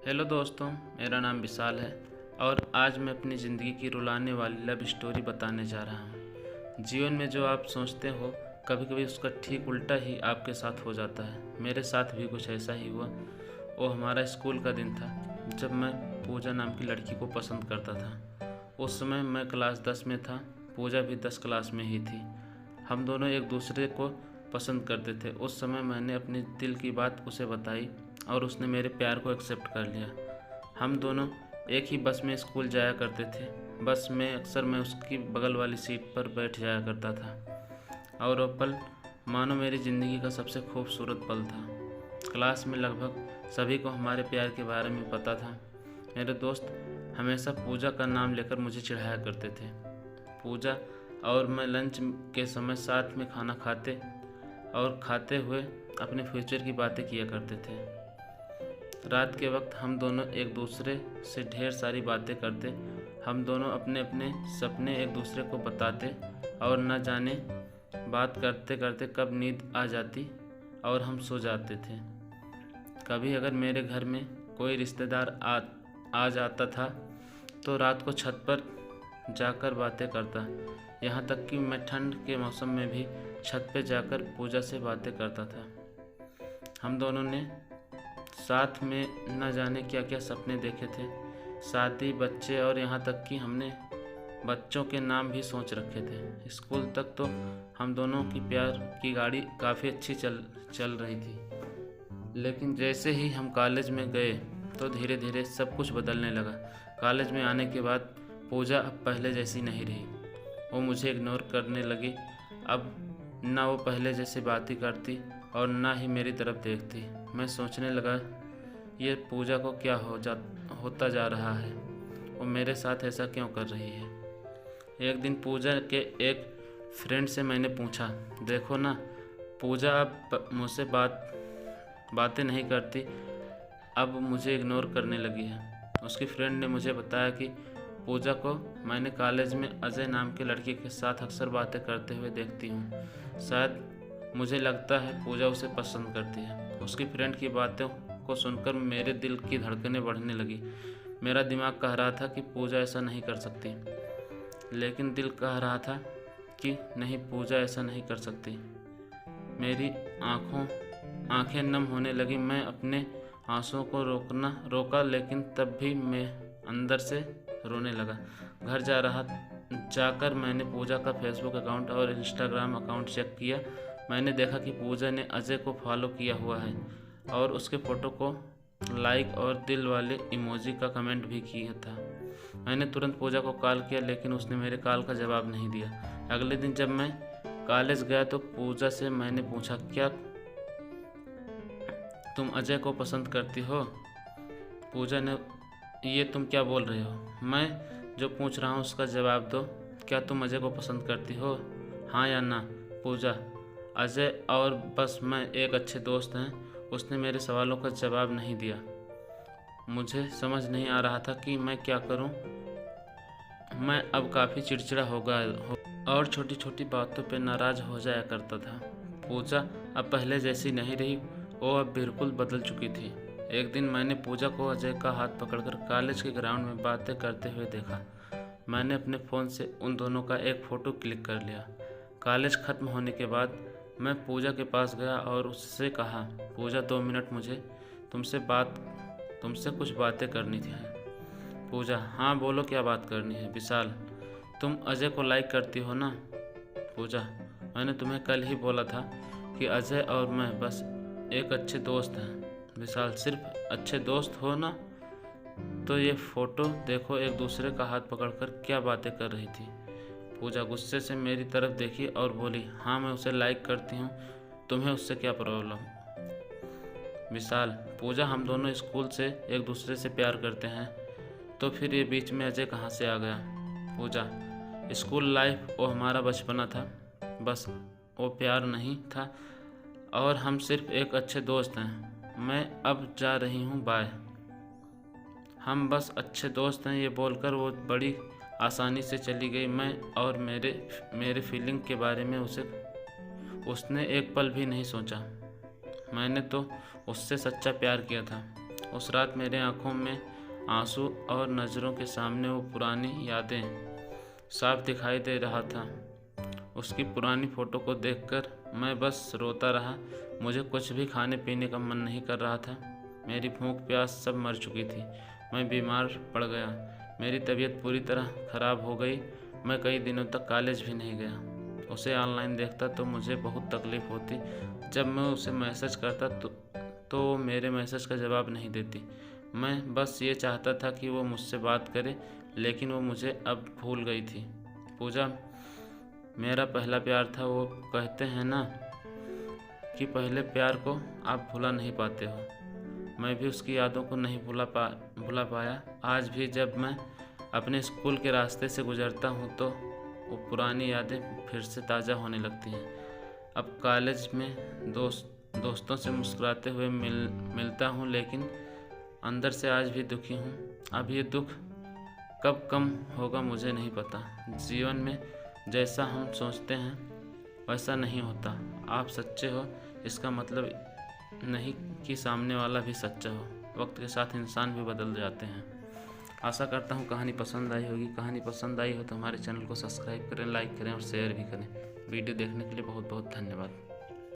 Hello दोस्तों, मेरा नाम विशाल है और आज मैं अपनी ज़िंदगी की रुलाने वाली लव स्टोरी बताने जा रहा हूँ। जीवन में जो आप सोचते हो कभी कभी उसका ठीक उल्टा ही आपके साथ हो जाता है। मेरे साथ भी कुछ ऐसा ही हुआ। वो हमारा स्कूल का दिन था जब मैं पूजा नाम की लड़की को पसंद करता था। उस समय मैं क्लास 10 में था, पूजा भी 10 क्लास में ही थी। हम दोनों एक दूसरे को पसंद करते थे। उस समय मैंने अपनी दिल की बात उसे बताई और उसने मेरे प्यार को एक्सेप्ट कर लिया। हम दोनों एक ही बस में स्कूल जाया करते थे। बस में अक्सर मैं उसकी बगल वाली सीट पर बैठ जाया करता था और वो पल मानो मेरी ज़िंदगी का सबसे खूबसूरत पल था। क्लास में लगभग सभी को हमारे प्यार के बारे में पता था। मेरे दोस्त हमेशा पूजा का नाम लेकर मुझे चिढ़ाया करते थे। पूजा और मैं लंच के समय साथ में खाना खाते हुए अपने फ्यूचर की बातें किया करते थे। रात के वक्त हम दोनों एक दूसरे से ढेर सारी बातें करते। हम दोनों अपने अपने सपने एक दूसरे को बताते और न जाने बात करते करते कब नींद आ जाती और हम सो जाते थे। कभी अगर मेरे घर में कोई रिश्तेदार आ जाता था तो रात को छत पर जाकर बातें करता। यहाँ तक कि मैं ठंड के मौसम में भी छत पे जाकर पूजा से बातें करता था। हम दोनों ने साथ में न जाने क्या क्या सपने देखे थे, शादी, बच्चे और यहाँ तक कि हमने बच्चों के नाम भी सोच रखे थे। स्कूल तक तो हम दोनों की प्यार की गाड़ी काफ़ी अच्छी चल रही थी, लेकिन जैसे ही हम कॉलेज में गए तो धीरे धीरे सब कुछ बदलने लगा। कॉलेज में आने के बाद पूजा अब पहले जैसी नहीं रही। वो मुझे इग्नोर करने लगी। अब ना वो पहले जैसे बातें करती और ना ही मेरी तरफ देखती। मैं सोचने लगा ये पूजा को क्या होता जा रहा है, वो मेरे साथ ऐसा क्यों कर रही है। एक दिन पूजा के एक फ्रेंड से मैंने पूछा, देखो ना पूजा अब मुझसे बातें नहीं करती, अब मुझे इग्नोर करने लगी है। उसकी फ्रेंड ने मुझे बताया कि पूजा को मैंने कॉलेज में अजय नाम के लड़के के साथ अक्सर बातें करते हुए देखती हूँ। शायद मुझे लगता है पूजा उसे पसंद करती है। उसकी फ्रेंड की बातों को सुनकर मेरे दिल की धड़कनें बढ़ने लगी। मेरा दिमाग कह रहा था कि पूजा ऐसा नहीं कर सकती, लेकिन दिल कह रहा था कि नहीं, पूजा ऐसा नहीं कर सकती। मेरी आंखें नम होने लगी। मैं अपने आंसुओं को रोका, लेकिन तब भी मैं अंदर से रोने लगा। घर जाकर मैंने पूजा का फेसबुक अकाउंट और इंस्टाग्राम अकाउंट चेक किया। मैंने देखा कि पूजा ने अजय को फॉलो किया हुआ है और उसके फ़ोटो को लाइक और दिल वाले इमोजी का कमेंट भी किया था। मैंने तुरंत पूजा को कॉल किया, लेकिन उसने मेरे कॉल का जवाब नहीं दिया। अगले दिन जब मैं कॉलेज गया तो पूजा से मैंने पूछा, क्या तुम अजय को पसंद करती हो? पूजा ने, ये तुम क्या बोल रहे हो? मैं जो पूछ रहा हूँ उसका जवाब दो। क्या तुम अजय को पसंद करती हो, हाँ या ना? पूजा, अजय और बस मैं एक अच्छे दोस्त हैं। उसने मेरे सवालों का जवाब नहीं दिया। मुझे समझ नहीं आ रहा था कि मैं क्या करूं। मैं अब काफ़ी चिड़चिड़ा हो गया और छोटी छोटी बातों पे नाराज़ हो जाया करता था। पूजा अब पहले जैसी नहीं रही, वो अब बिल्कुल बदल चुकी थी। एक दिन मैंने पूजा को अजय का हाथ पकड़कर कॉलेज के ग्राउंड में बातें करते हुए देखा। मैंने अपने फ़ोन से उन दोनों का एक फ़ोटो क्लिक कर लिया। कॉलेज ख़त्म होने के बाद मैं पूजा के पास गया और उससे कहा, पूजा 2 मिनट, मुझे तुमसे कुछ बातें करनी थी। पूजा, हाँ बोलो, क्या बात करनी है? विशाल, तुम अजय को लाइक करती हो ना? पूजा, मैंने तुम्हें कल ही बोला था कि अजय और मैं बस एक अच्छे दोस्त हैं। विशाल, सिर्फ अच्छे दोस्त हो ना? तो ये फ़ोटो देखो, एक दूसरे का हाथ पकड़कर क्या बातें कर रही थी। पूजा गुस्से से मेरी तरफ देखी और बोली, हाँ मैं उसे लाइक करती हूँ, तुम्हें उससे क्या प्रॉब्लम? विशाल, पूजा, हम दोनों स्कूल से एक दूसरे से प्यार करते हैं, तो फिर ये बीच में अजय कहाँ से आ गया? पूजा, स्कूल लाइफ वो हमारा बचपना था, बस वो प्यार नहीं था और हम सिर्फ एक अच्छे दोस्त हैं। मैं अब जा रही हूँ, बाय। हम बस अच्छे दोस्त हैं, ये बोलकर वो बड़ी आसानी से चली गई। मैं और मेरे फीलिंग के बारे में उसने एक पल भी नहीं सोचा। मैंने तो उससे सच्चा प्यार किया था। उस रात मेरे आँखों में आंसू और नज़रों के सामने वो पुरानी यादें साफ दिखाई दे रहा था। उसकी पुरानी फ़ोटो को देखकर मैं बस रोता रहा। मुझे कुछ भी खाने पीने का मन नहीं कर रहा था। मेरी भूख प्यास सब मर चुकी थी। मैं बीमार पड़ गया। मेरी तबीयत पूरी तरह ख़राब हो गई। मैं कई दिनों तक कॉलेज भी नहीं गया। उसे ऑनलाइन देखता तो मुझे बहुत तकलीफ़ होती। जब मैं उसे मैसेज करता तो वो मेरे मैसेज का जवाब नहीं देती। मैं बस ये चाहता था कि वो मुझसे बात करे, लेकिन वो मुझे अब भूल गई थी। पूजा मेरा पहला प्यार था। वो कहते हैं ना कि पहले प्यार को आप भुला नहीं पाते हो। मैं भी उसकी यादों को नहीं भुला पाया। आज भी जब मैं अपने स्कूल के रास्ते से गुजरता हूँ तो वो पुरानी यादें फिर से ताज़ा होने लगती हैं। अब कॉलेज में दोस्तों से मुस्कुराते हुए मिलता हूँ, लेकिन अंदर से आज भी दुखी हूँ। अब ये दुख कब कम होगा मुझे नहीं पता। जीवन में जैसा हम सोचते हैं वैसा नहीं होता। आप सच्चे हो इसका मतलब नहीं कि सामने वाला भी सच्चा हो। वक्त के साथ इंसान भी बदल जाते हैं। आशा करता हूँ कहानी पसंद आई होगी। कहानी पसंद आई हो तो हमारे चैनल को सब्सक्राइब करें, लाइक करें और शेयर भी करें। वीडियो देखने के लिए बहुत बहुत धन्यवाद।